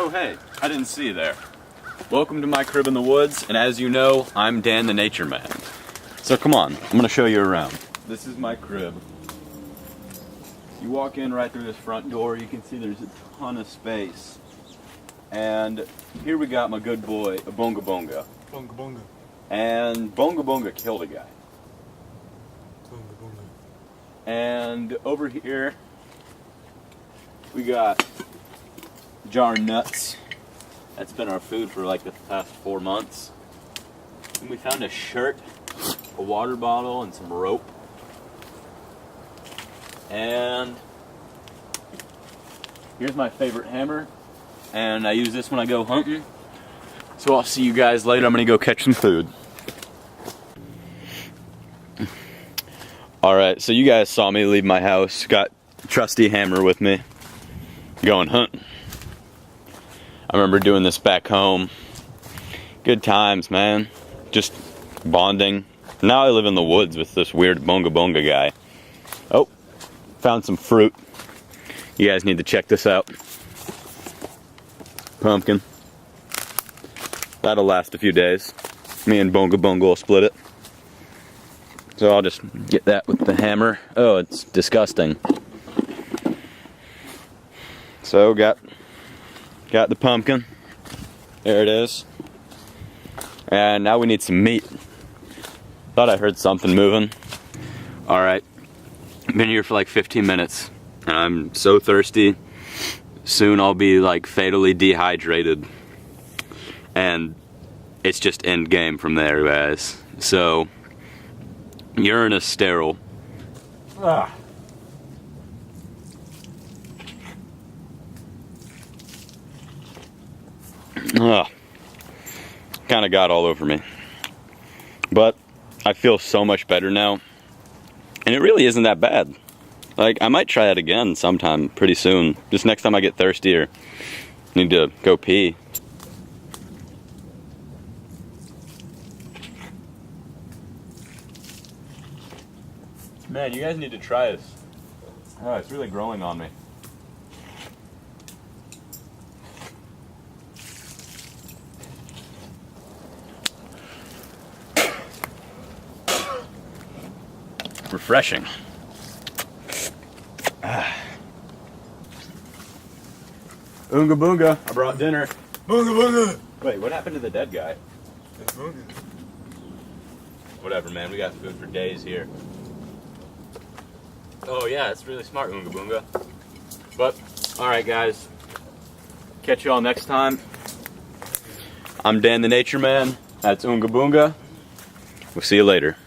Oh hey, I didn't see you there. Welcome to my crib in the woods, and as you know, I'm Dan the Nature Man. So come on, I'm gonna show you around. This is my crib. You walk in right through this front door, you can see there's a ton of space. And here we got my good boy, a Bonga Bonga. Bonga Bonga. And Bonga Bonga killed a guy. Bonga Bonga. And over here, we got jar of nuts. That's been our food for like the past 4 months. And we found a shirt, a water bottle, and some rope. And here's my favorite hammer. And I use this when I go hunting. So I'll see you guys later. I'm gonna go catch some food. Alright, so you guys saw me leave my house. Got trusty hammer with me. Going hunting. I remember doing this back home. Good times, man. Just bonding. Now I live in the woods with this weird Bonga Bonga guy. Oh, found some fruit. You guys need to check this out. Pumpkin. That'll last a few days. Me and Bonga Bonga will split it. So I'll just get that with the hammer. Oh, it's disgusting. So got the pumpkin. There it is. And now we need some meat. Thought I heard something moving. Alright. Been here for like 15 minutes. And I'm so thirsty. Soon I'll be like fatally dehydrated. And it's just end game from there, guys. So urine is sterile. Ah. Ugh. Kind of got all over me. But I feel so much better now. And it really isn't that bad. Like, I might try it again sometime pretty soon. Just next time I get thirsty or need to go pee. Man, you guys need to try this. Oh, it's really growing on me. Refreshing. Oonga Boonga, I brought dinner. Bonga Bonga. Wait, what happened to the dead guy? That's Bonga. Whatever, man, we got food for days here. Oh yeah, it's really smart, Oonga Boonga. But, alright guys, catch you all next time. I'm Dan the Nature Man, that's Oonga Boonga. We'll see you later.